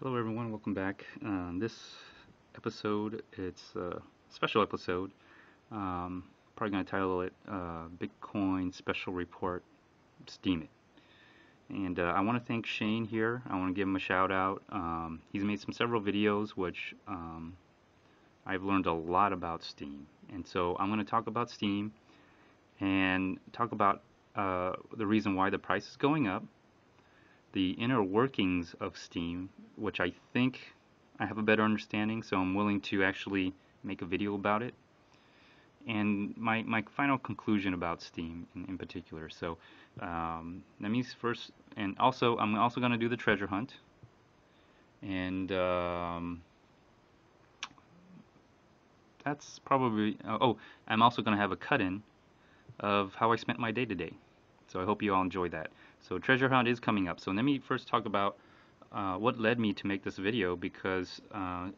Hello everyone, welcome back. This episode, it's a special episode. Um, Probably going to title it Bitcoin Special Report, Steem It. And I want to thank Shane here. I want to give him a shout out. He's made several videos which I've learned a lot about Steem. And so I'm going to talk about Steem and talk about the reason why the price is going up, the inner workings of Steem, which I think I have a better understanding, so I'm willing to actually make a video about it, and my final conclusion about Steem in particular. So let me first, and also I'm also going to do the treasure hunt, and that's probably, oh, I'm also going to have a cut-in of how I spent my day today. So I hope you all enjoy that. So treasure hunt is coming up. So let me first talk about what led me to make this video, because I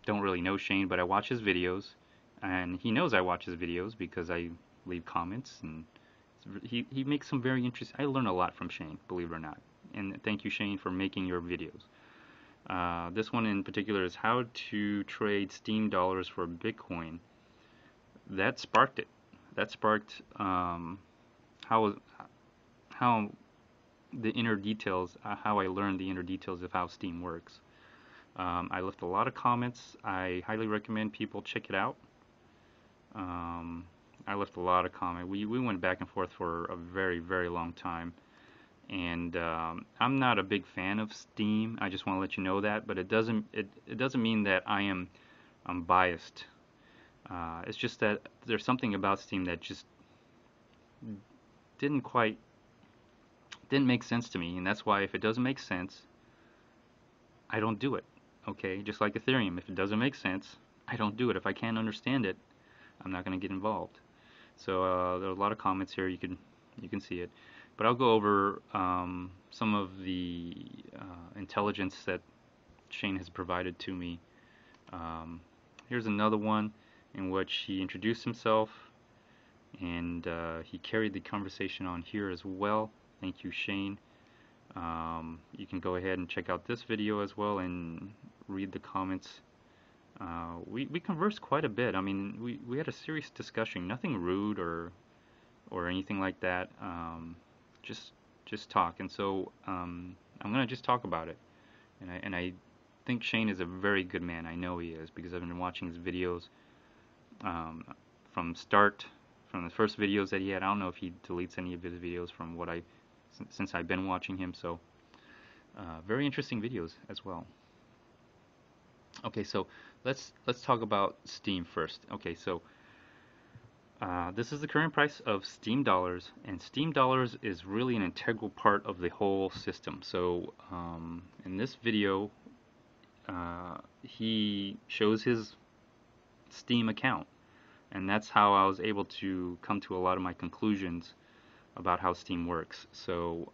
don't really know Shane, but I watch his videos, and he knows I watch his videos because I leave comments, and he makes some very interesting. I learn a lot from Shane, believe it or not. And thank you, Shane, for making your videos. This one in particular is how to trade Steem dollars for Bitcoin. That sparked it. That sparked how the inner details, how I learned the inner details of how Steem works. I left a lot of comments. I highly recommend people check it out. I left a lot of comments. We went back and forth for a very, very long time. And I'm not a big fan of Steem. I just want to let you know that. But it doesn't mean that I'm biased. It's just that there's something about Steem that just didn't make sense to me, and that's why if it doesn't make sense, I don't do it. Okay, just like Ethereum, if it doesn't make sense, I don't do it. If I can't understand it, I'm not going to get involved. So there are a lot of comments here. You can see it, but I'll go over some of the intelligence that Shane has provided to me. Here's another one in which he introduced himself, and he carried the conversation on here as well. Thank you, Shane. You can go ahead and check out this video as well and read the comments. We conversed quite a bit. I mean, we had a serious discussion. Nothing rude or anything like that. Just talk. And so I'm gonna just talk about it. And I think Shane is a very good man. I know he is, because I've been watching his videos from the first videos that he had. I don't know if he deletes any of his videos from since I've been watching him. So very interesting videos as well. Okay, so let's talk about Steem first. Okay, so this is the current price of Steem dollars, and Steem dollars is really an integral part of the whole system. So in this video, he shows his Steem account, and that's how I was able to come to a lot of my conclusions about how Steem works. So,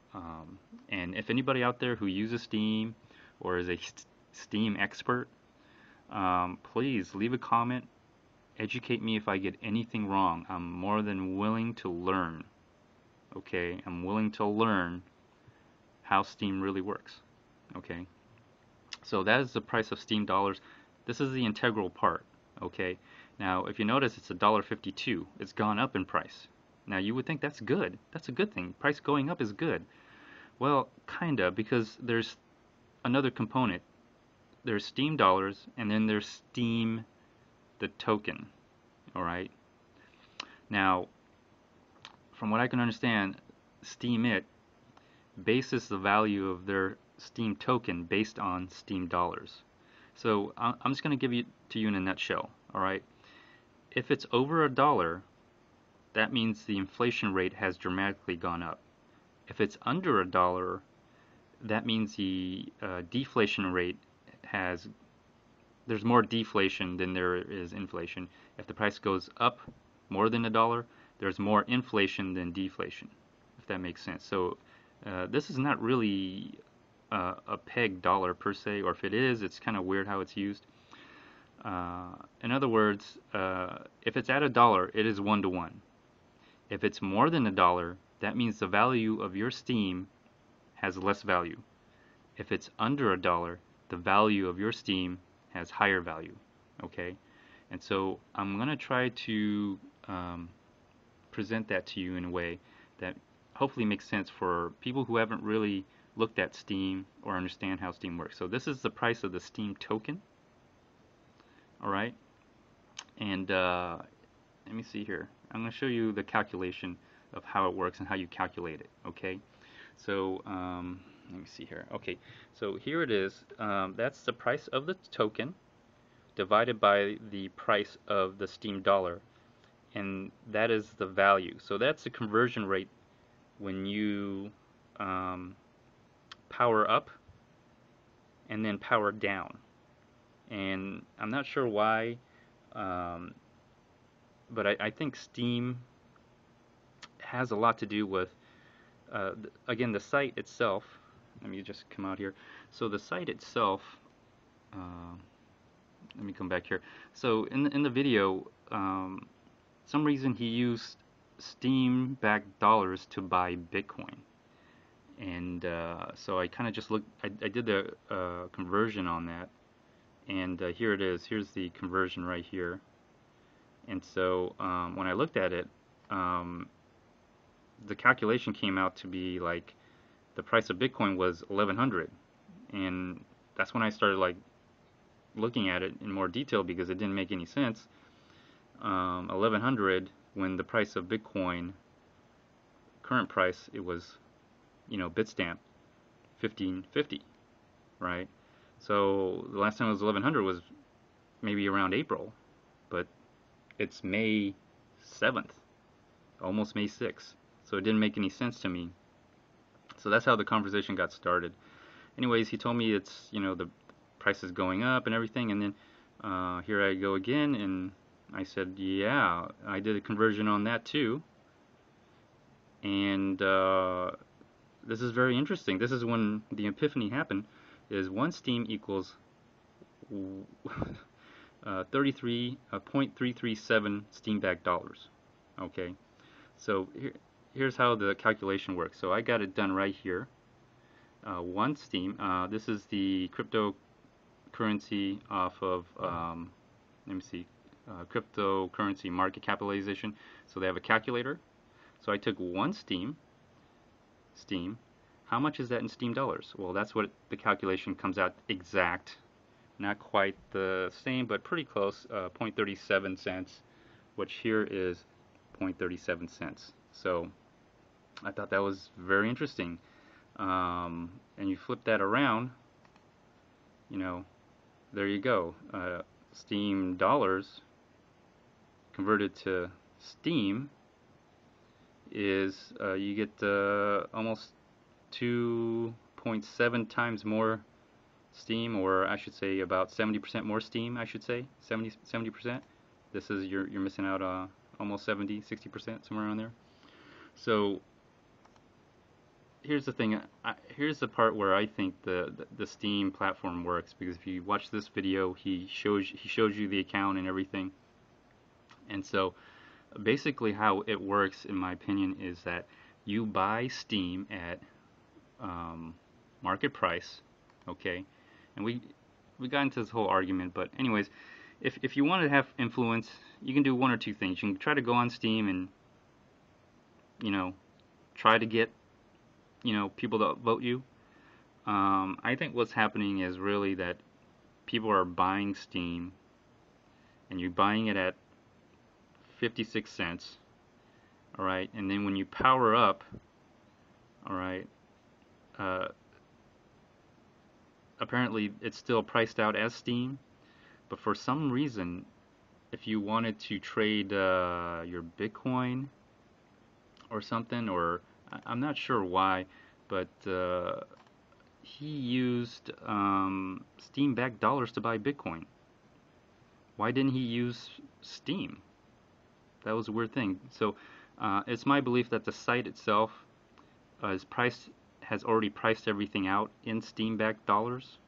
and if anybody out there who uses Steem or is a Steem expert, please leave a comment. Educate me if I get anything wrong. I'm more than willing to learn. Okay, I'm willing to learn how Steem really works. Okay, so that is the price of Steem dollars. This is the integral part. Okay, now if you notice, it's $1.52. It's gone up in price. Now you would think that's good. That's a good thing. Price going up is good. Well, kinda, because there's another component. There's Steem dollars, and then there's Steem, the token. All right. Now, from what I can understand, Steem It bases the value of their Steem token based on Steem dollars. So I'm just going to give it to you in a nutshell. All right. If it's over $1, that means the inflation rate has dramatically gone up. If it's under $1, that means the deflation rate there's more deflation than there is inflation. If the price goes up more than $1, there's more inflation than deflation, if that makes sense. So this is not really a peg dollar per se, or if it is, it's kind of weird how it's used. In other words, if it's at $1, it is 1-to-1. If it's more than $1, that means the value of your Steem has less value. If it's under $1, the value of your Steem has higher value. Okay, and so I'm gonna try to present that to you in a way that hopefully makes sense for people who haven't really looked at Steem or understand how Steem works. So this is the price of the Steem token. All right, and let me see here. I'm going to show you the calculation of how it works and how you calculate it. Okay, so let me see here. Okay, so here it is. That's the price of the token divided by the price of the Steem dollar, and that is the value. So that's the conversion rate when you power up and then power down. And I'm not sure why, but I think Steem has a lot to do with, again, the site itself. Let me just come out here. So the site itself, let me come back here. So in the video, some reason he used Steem-backed dollars to buy Bitcoin. And so I kind of just looked, I did the conversion on that. And here it is. Here's the conversion right here. And so when I looked at it, the calculation came out to be like the price of Bitcoin was 1100, and that's when I started like looking at it in more detail because it didn't make any sense. 1100 when the price of Bitcoin, current price, it was, you know, Bitstamp 1550, right? So the last time it was 1100 was maybe around April, but it's May 7th, almost May 6th. So it didn't make any sense to me. So that's how the conversation got started. Anyways, he told me it's, you know, the price is going up and everything, and then here I go again, and I said, yeah, I did a conversion on that too. And this is very interesting. This is when the epiphany happened, is one Steem equals 0.337 Steem-backed dollars. Okay, so here's how the calculation works. So I got it done right here. One Steem, this is the cryptocurrency off of, let me see, cryptocurrency market capitalization. So they have a calculator. So I took one Steem. How much is that in Steem dollars? Well, that's what the calculation comes out exact. Not quite the same, but pretty close, 0.37 cents, which here is 0.37 cents. So I thought that was very interesting. And you flip that around, you know, there you go. Steem dollars converted to Steem is, you get almost 2.7 times more Steem, or I should say about 70% more Steem, I should say, 70%. This is, you're missing out almost 60%, somewhere around there. So here's the thing, here's the part where I think the Steem platform works, because if you watch this video, he shows you the account and everything. And so basically how it works, in my opinion, is that you buy Steem at market price, okay? And we got into this whole argument, but anyways, if you want to have influence, you can do one or two things. You can try to go on Steem and, you know, try to get, you know, people to vote you. I think what's happening is really that people are buying Steem, and you're buying it at 56 cents, all right, and then when you power up, all right, apparently it's still priced out as Steem, but for some reason, if you wanted to trade your Bitcoin or something, or I'm not sure why, but he used Steem-backed dollars to buy Bitcoin. Why didn't he use Steem? That was a weird thing. So it's my belief that the site itself has already priced everything out in Steem-backed dollars.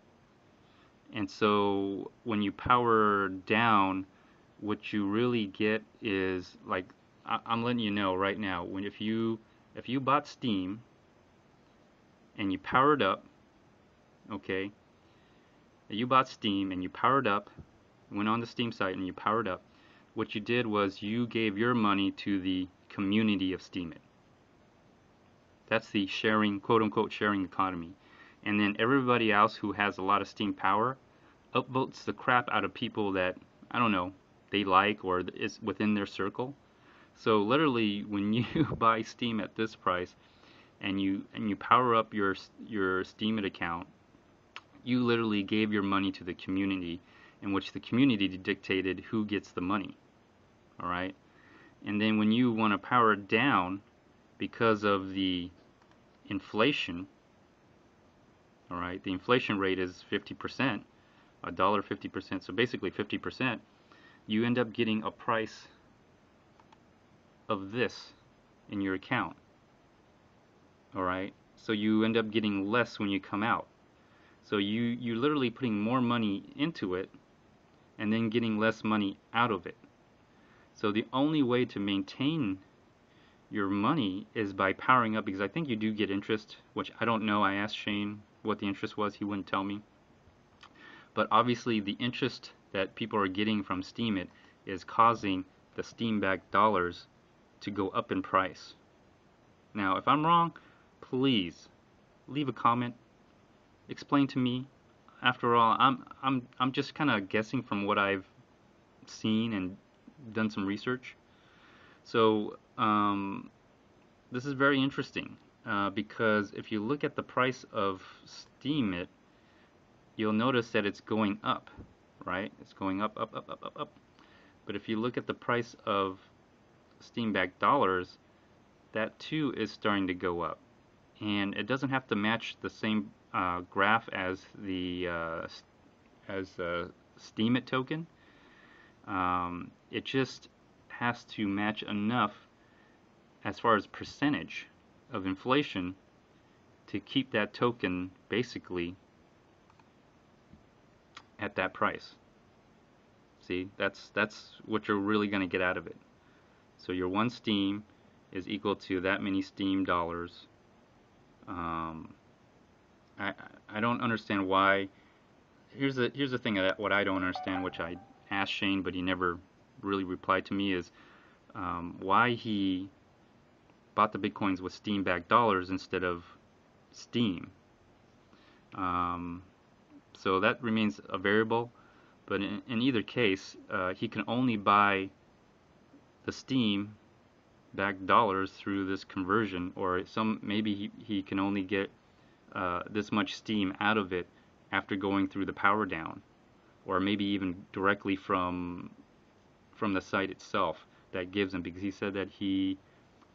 And so when you power down, what you really get is, like, I'm letting you know right now, if you bought Steem and you powered up, okay, you bought Steem and you powered up, went on the Steem site and you powered up, what you did was you gave your money to the community of Steem It. That's the sharing, quote unquote, sharing economy. And then everybody else who has a lot of Steem power upvotes the crap out of people that, I don't know, they like or is within their circle. So literally, when you buy Steem at this price and you power up your Steem It account, you literally gave your money to the community, in which the community dictated who gets the money. All right, and then when you want to power it down because of the inflation, all right, the inflation rate is 50%, a dollar 50%, so basically 50%, you end up getting a price of this in your account. All right, so you end up getting less when you come out. So you're literally putting more money into it and then getting less money out of it. So the only way to maintain your money is by powering up, because I think you do get interest, which I don't know. I asked Shane what the interest was. He wouldn't tell me. But obviously the interest that people are getting from Steem It is causing the Steam-backed dollars to go up in price. Now, if I'm wrong, please leave a comment. Explain to me. After all, I'm just kind of guessing from what I've seen and done some research. So this is very interesting because if you look at the price of Steem It, you'll notice that it's going up, right? It's going up, up, up, up, up, up. But if you look at the price of Steam-backed dollars, that too is starting to go up. And it doesn't have to match the same graph as the Steem It token. It just has to match enough as far as percentage of inflation to keep that token basically at that price. See, that's what you're really going to get out of it. So your one Steem is equal to that many Steem dollars. I don't understand why. Here's the thing that what I don't understand, which I asked Shane, but he never really replied to me, is why he bought the bitcoins with Steam-backed dollars instead of Steem. So that remains a variable, but in either case, he can only buy the Steam-backed dollars through this conversion, or maybe he can only get this much Steem out of it after going through the power down, or maybe even directly from the site itself that gives him, because he said that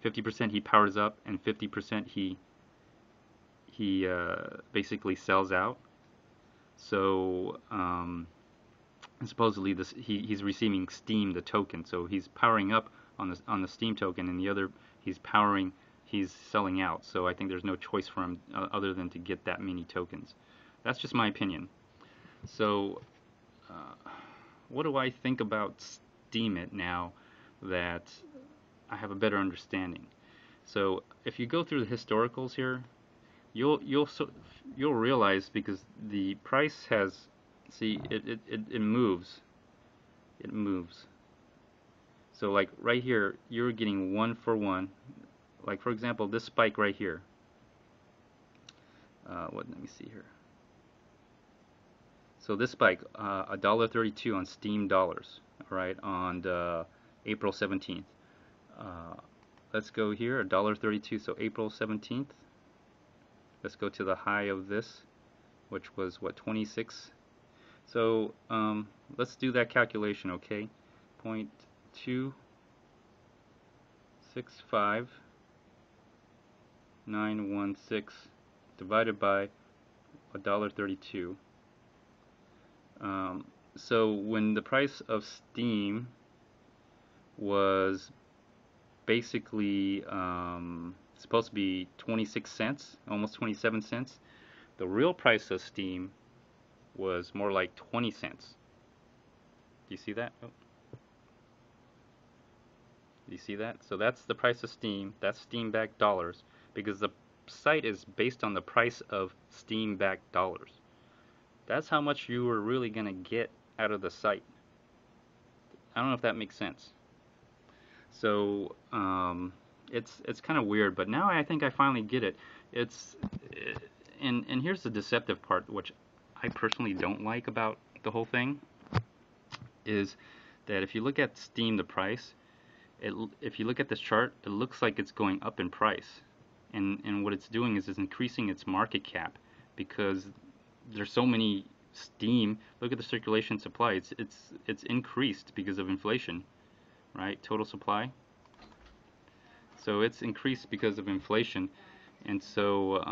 50% he powers up and 50% he basically sells out. So supposedly he's receiving Steem, the token, so he's powering up on the Steem token, and the other he's selling out. So I think there's no choice for him other than to get that many tokens. That's just my opinion. So what do I think about Steem It now that I have a better understanding? So if you go through the historicals here, you'll realize, because the price has, see, it moves. So like right here, you're getting 1 for 1. Like for example, this spike right here. Let me see here. So this spike, $1.32 on Steem dollars, all right, on April 17th. Let's go here, $1.32, so April 17th. Let's go to the high of this, which was what, 26. So let's do that calculation, okay? 0.265916 divided by $1.32. So when the price of Steem was basically supposed to be 26 cents, almost 27 cents, the real price of Steem was more like 20 cents. Do you see that? Oh. Do you see that? So that's the price of Steem. That's Steam-backed dollars, because the site is based on the price of Steam-backed dollars. That's how much you are really going to get out of the site. I don't know if that makes sense. So it's kind of weird, but now I think I finally get it. It's and here's the deceptive part, which I personally don't like about the whole thing, is that if you look at Steem, the price, if you look at this chart, it looks like it's going up in price, and what it's doing is it's increasing its market cap because there's so many Steem. Look at the circulation supply. It's increased because of inflation, right? Total supply. So it's increased because of inflation, and so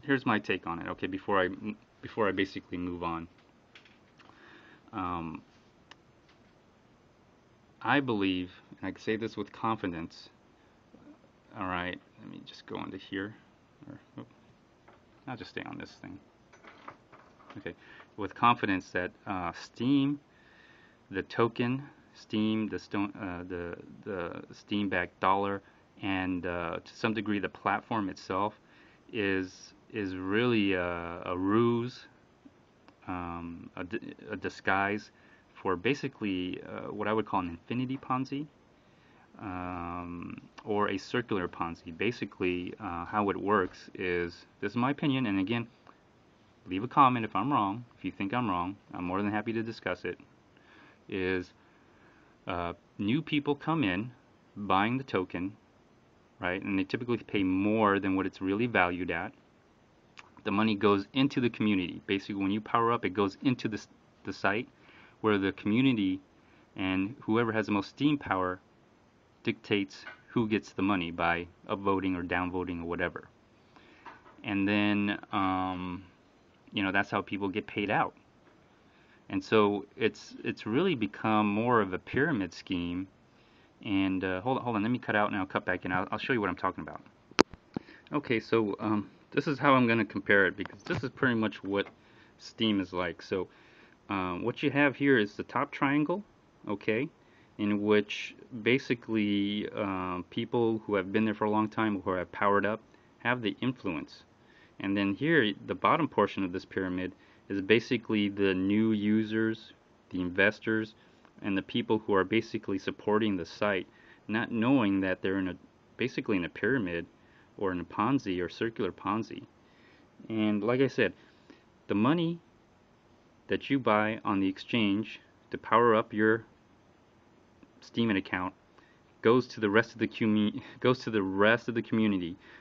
here's my take on it. Okay, before I basically move on, um, I believe, and I can say this with confidence. All right, let me just go into here, or oh, I'll just stay on this thing. Okay, with confidence that Steem, the token, Steem, the Steem-backed dollar, and to some degree the platform itself is really a ruse, a disguise for basically what I would call an infinity Ponzi, or a circular Ponzi. Basically, how it works is, this is my opinion, and again, leave a comment if I'm wrong. If you think I'm wrong, I'm more than happy to discuss it. Is new people come in buying the token, right? And they typically pay more than what it's really valued at. The money goes into the community. Basically, when you power up, it goes into the site where the community and whoever has the most Steem power dictates who gets the money by upvoting or downvoting or whatever. And then, that's how people get paid out. And so it's really become more of a pyramid scheme. And hold on, let me cut out and I'll cut back in. I'll show you what I'm talking about. Okay, so this is how I'm going to compare it, because this is pretty much what Steem is like. So what you have here is the top triangle, okay, in which basically people who have been there for a long time, who have powered up, have the influence. And then here, the bottom portion of this pyramid is basically the new users, the investors, and the people who are basically supporting the site, not knowing that they're basically in a pyramid or in a Ponzi or circular Ponzi. And like I said, the money that you buy on the exchange to power up your Steem account goes to the rest of the community.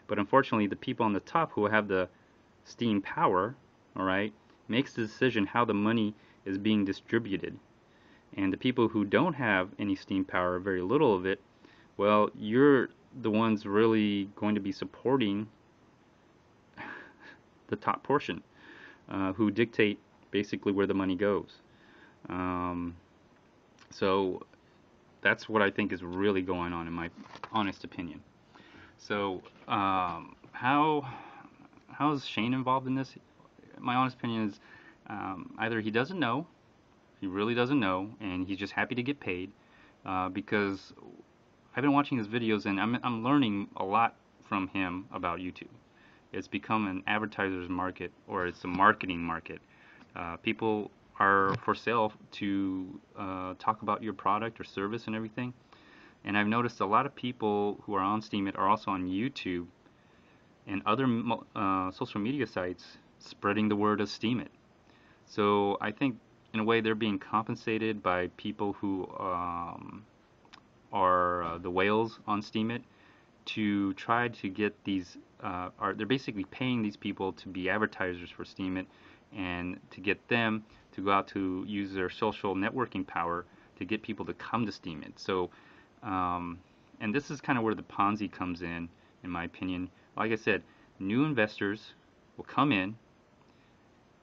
But unfortunately, the people on the top who have the Steem power, all right, makes the decision how the money is being distributed. And the people who don't have any Steem power, very little of it, well, you're the ones really going to be supporting the top portion, who dictate basically where the money goes. So that's what I think is really going on, in my honest opinion. So how's Shane involved in this? My honest opinion is either he doesn't know, he really doesn't know, and he's just happy to get paid, because I've been watching his videos and I'm learning a lot from him about YouTube. It's become an advertiser's market, or it's a marketing market. People are for sale to talk about your product or service and everything. And I've noticed a lot of people who are on Steem are also on YouTube and other social media sites spreading the word of Steem it. So I think in a way they're being compensated by people who are the whales on Steem it to try to get these. They're basically paying these people to be advertisers for Steem it, and to get them to go out to use their social networking power to get people to come to Steem it. So, and this is kind of where the Ponzi comes in my opinion. Like I said, new investors will come in,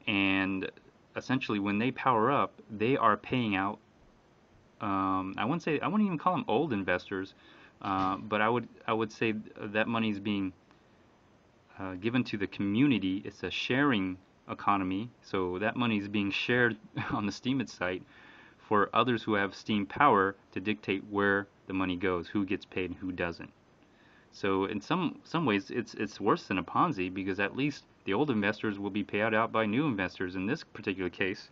and essentially when they power up, they are paying out. I wouldn't even call them old investors, but I would say that money is being given to the community. It's a sharing economy, so that money is being shared on the Steemit site for others who have Steem power to dictate where the money goes, who gets paid and who doesn't. So in some ways it's worse than a Ponzi, because at least The old investors will be paid out by new investors. In this particular case,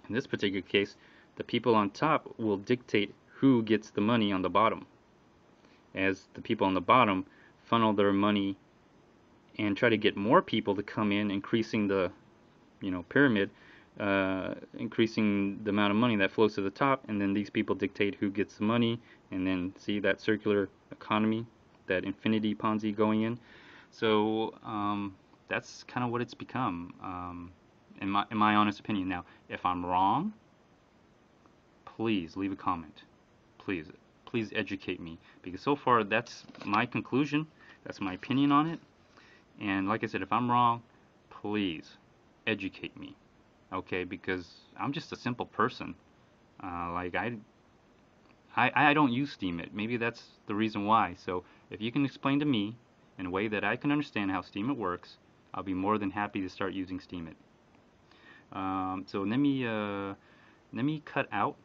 the people on top will dictate who gets the money on the bottom, as the people on the bottom funnel their money and try to get more people to come in, increasing the pyramid, increasing the amount of money that flows to the top, and then these people dictate who gets the money, and then see that circular economy, that infinity Ponzi going in. So that's kind of what it's become, in my honest opinion. Now, if I'm wrong, please leave a comment. Please educate me, because so far that's my conclusion, that's my opinion on it. And like I said, if I'm wrong, please educate me, okay? Because I'm just a simple person. Like I don't use Steem it. Maybe that's the reason why. So if you can explain to me in a way that I can understand how Steem it works, I'll be more than happy to start using Steem it. So let me cut out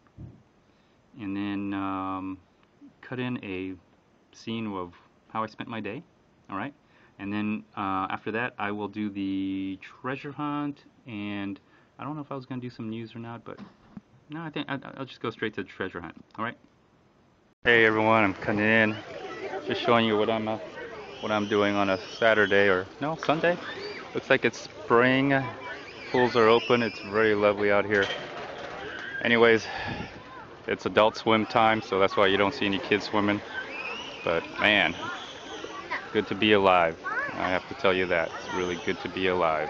and then cut in a scene of how I spent my day. All right. And then after that, I will do the treasure hunt, and I don't know if I was going to do some news or not, but no, I think I'll just go straight to the treasure hunt. All right. Hey everyone, I'm cutting in, just showing you what I'm doing on a Saturday, or no, Sunday. Looks like it's spring. Pools are open. It's very lovely out here. Anyways, it's adult swim time, so that's why you don't see any kids swimming. But man, good to be alive. I have to tell you that. It's really good to be alive.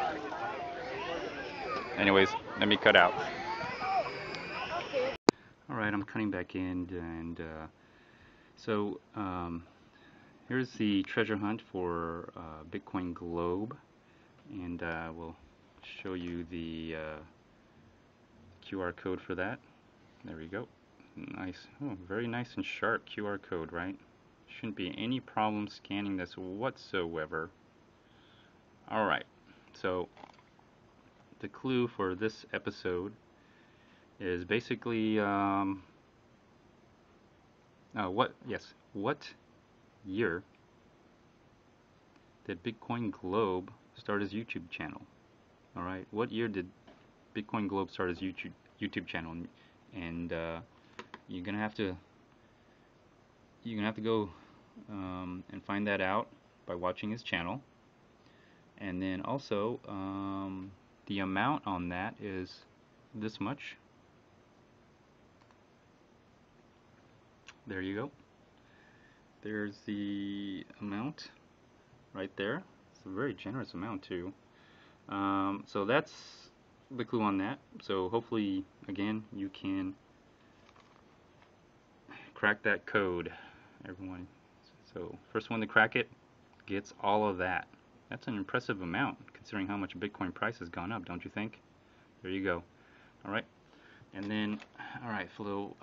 Anyways, let me cut out. Alright, I'm cutting back in, and so here's the treasure hunt for Bitcoin Globe, and we'll show you the QR code for that. There we go. Nice. Oh, very nice and sharp QR code, right? Shouldn't be any problem scanning this whatsoever. Alright, so the clue for this episode is basically what year did Bitcoin Globe start his YouTube channel? Alright, what year did Bitcoin Globe start his YouTube channel? And you're gonna have to go and find that out by watching his channel. And then also the amount on that is this much. There you go. There's the amount right there. It's a very generous amount too. So that's the clue on that. So hopefully, again, you can crack that code, everyone. So first one to crack it gets all of that. That's an impressive amount considering how much Bitcoin price has gone up, don't you think? There you go. Alright, and then alright, Flo,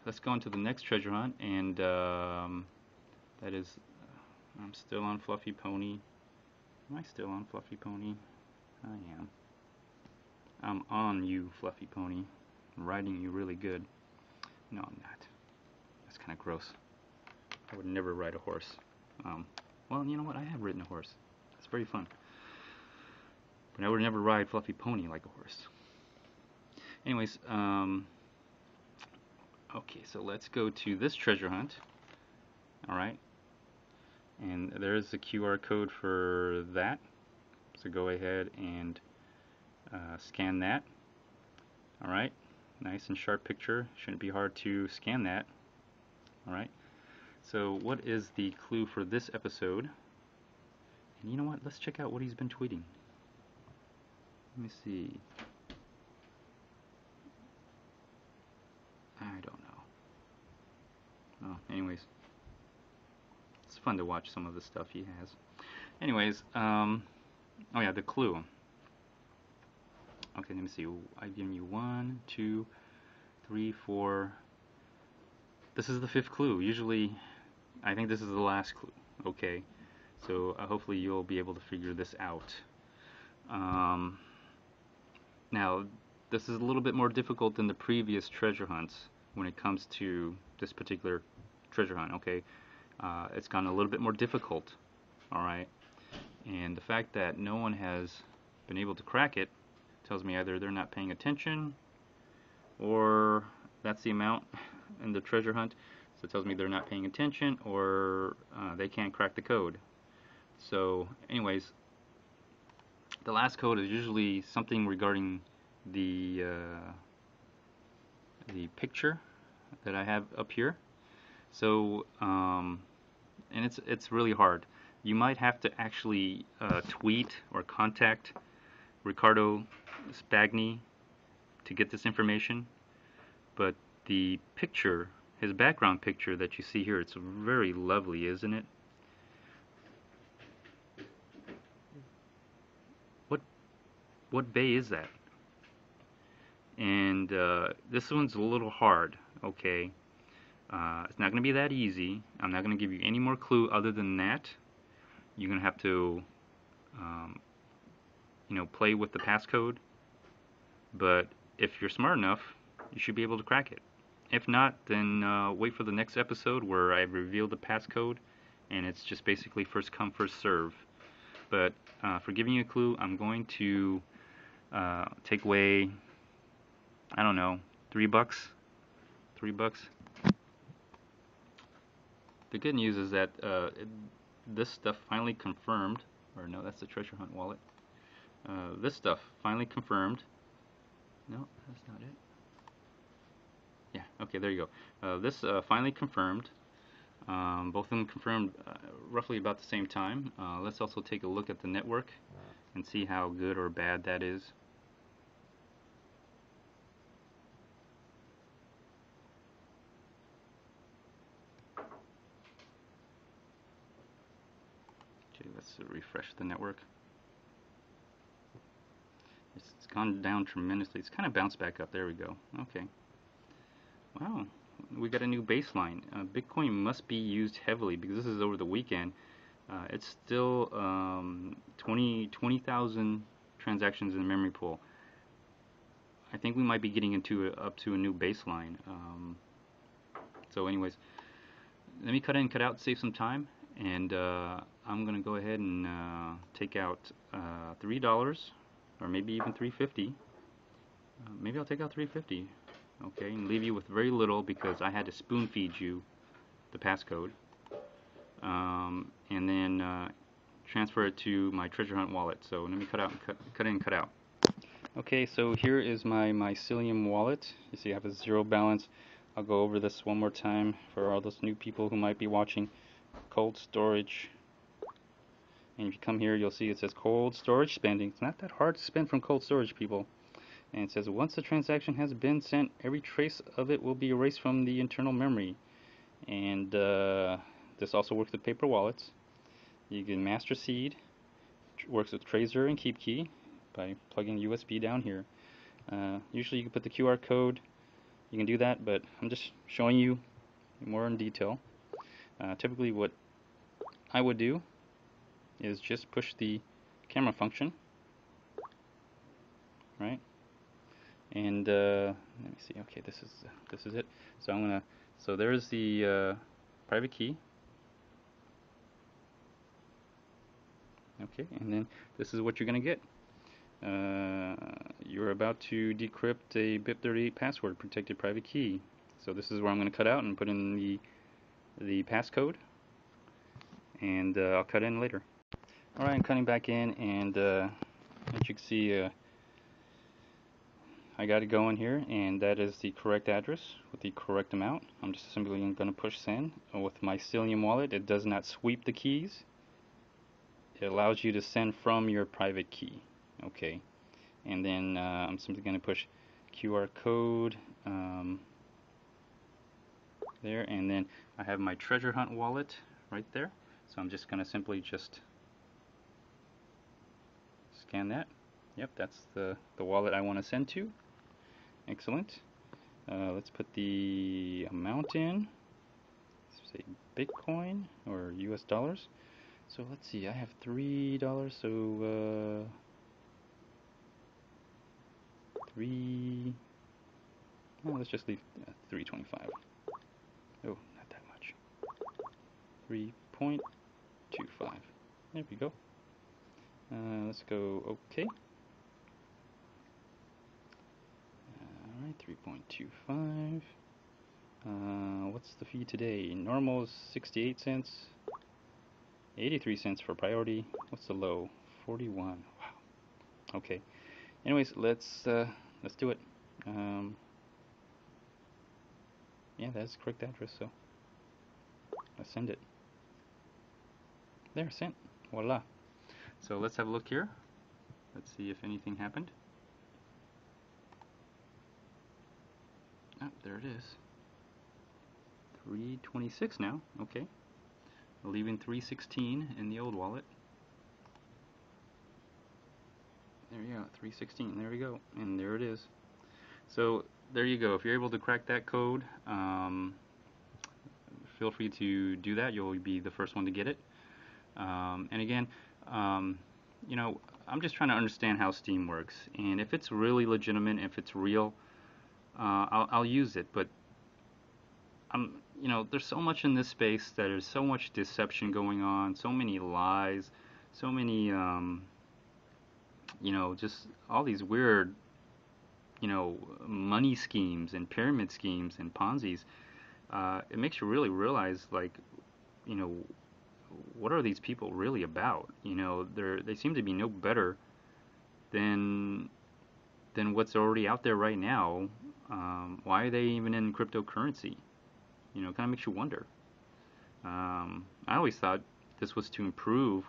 let's go on to the next treasure hunt, and that is, I'm still on Fluffy Pony. Am I still on Fluffy Pony? I am. I'm on you, Fluffy Pony. I'm riding you really good. No, I'm not. That's kind of gross. I would never ride a horse. Well, you know what? I have ridden a horse. It's very fun. But I would never ride Fluffy Pony like a horse. Anyways, okay, so let's go to this treasure hunt. Alright. And there's the QR code for that. So go ahead and scan that. Alright. Nice and sharp picture. Shouldn't be hard to scan that. Alright. So what is the clue for this episode? And you know what? Let's check out what he's been tweeting. Let me see. I don't know. Oh, anyways. It's fun to watch some of the stuff he has. Anyways, oh yeah, the clue. Okay, let me see. I've given you 1, 2, 3, 4. This is the 5th clue. Usually, I think this is the last clue. Okay, so hopefully you'll be able to figure this out. Now, this is a little bit more difficult than the previous treasure hunts when it comes to this particular treasure hunt. Okay, it's gotten a little bit more difficult. All right, And the fact that no one has been able to crack it tells me either they're not paying attention, or that's the amount in the treasure hunt. So it tells me they're not paying attention, or they can't crack the code. So anyways, the last code is usually something regarding the picture that I have up here. So and it's really hard. You might have to actually tweet or contact Ricardo Spagni to get this information. But the picture, his background picture that you see here, it's very lovely, isn't it? What bay is that? And this one's a little hard, okay? It's not going to be that easy. I'm not going to give you any more clue other than that. You're going to have to, play with the passcode. But if you're smart enough, you should be able to crack it. If not, then wait for the next episode where I reveal the passcode, and it's just basically first come, first serve. But for giving you a clue, I'm going to take away, I don't know, $3. $3. The good news is that this stuff finally confirmed, or no, that's the treasure hunt wallet. This stuff finally confirmed. No, that's not it. Yeah, okay, there you go. This finally confirmed. Both of them confirmed roughly about the same time. Let's also take a look at the network and see how good or bad that is. Okay, let's refresh the network. It's gone down tremendously. It's kind of bounced back up. There we go. Okay. Wow, we got a new baseline. Bitcoin must be used heavily because this is over the weekend. It's still 20,000 transactions in the memory pool. I think we might be getting up to a new baseline. So anyways, let me cut in, cut out, save some time, and I'm gonna go ahead and take out $3, or maybe even $3.50. Maybe I'll take out $3.50. Okay, and leave you with very little because I had to spoon feed you the passcode, and then transfer it to my treasure hunt wallet. So let me cut out, cut in, cut out. Okay, so here is my mycelium wallet. You see I have a 0 balance. I'll go over this one more time for all those new people who might be watching. Cold storage, and if you come here, you'll see it says cold storage spending. It's not that hard to spend from cold storage, people. And it says once the transaction has been sent, every trace of it will be erased from the internal memory. And this also works with paper wallets. You can master seed, works with Trezor and KeepKey by plugging USB down here. Usually you can put the QR code, you can do that, but I'm just showing you more in detail. Typically what I would do is just push the camera function, right? And let me see. Okay, this is it. So I'm gonna. So there's the private key. Okay, and then this is what you're gonna get. You're about to decrypt a BIP38 password protected private key. So this is where I'm gonna cut out and put in the passcode, and I'll cut in later. All right, I'm cutting back in, and as you can see. I got it going here, and that is the correct address with the correct amount. I'm just simply going to push send. With my Mycelium wallet, it does not sweep the keys. It allows you to send from your private key. Okay, and then I'm simply going to push QR code there, and then I have my treasure hunt wallet right there. So I'm just going to simply just scan that. Yep, that's the wallet I want to send to. Excellent. Let's put the amount in. Let's say Bitcoin or US dollars. So let's see, I have $3, so let's just leave $3.25. Oh, not that much. 3.25. There we go. Let's go okay. Alright, 3.25. What's the fee today? Normal is 68 cents. 83 cents for priority. What's the low? 41. Wow. Okay. Anyways, let's do it. Yeah, that's the correct address, so let's send it. There, sent. Voila. So let's have a look here. Let's see if anything happened. Oh, there it is. 326 now. Okay. Leaving 316 in the old wallet. There you go, 316. There we go, and there it is. So there you go. If you're able to crack that code, feel free to do that. You'll be the first one to get it. And again, you know, I'm just trying to understand how Steem works, and if it's really legitimate, if it's real, I'll use it. But you know, there's so much in this space that there's so much deception going on, so many lies, so many, you know, just all these weird, you know, money schemes and pyramid schemes and Ponzi's. It makes you really realize, like, you know, what are these people really about? You know, they seem to be no better than what's already out there right now. Why are they even in cryptocurrency? You know, it kind of makes you wonder. I always thought this was to improve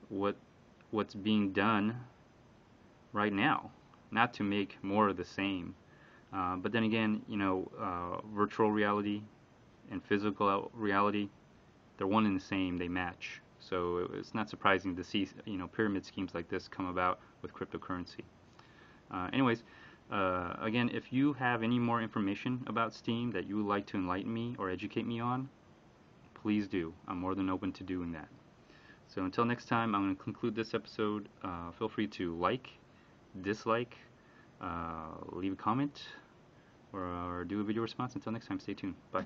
what's being done right now, not to make more of the same. But then again, you know, virtual reality and physical reality, they're one and the same. They match. So it's not surprising to see, you know, pyramid schemes like this come about with cryptocurrency. Anyways, again, if you have any more information about Steem that you would like to enlighten me or educate me on, please do. I'm more than open to doing that. So until next time, I'm going to conclude this episode. Feel free to like, dislike, leave a comment, or do a video response. Until next time, stay tuned. Bye.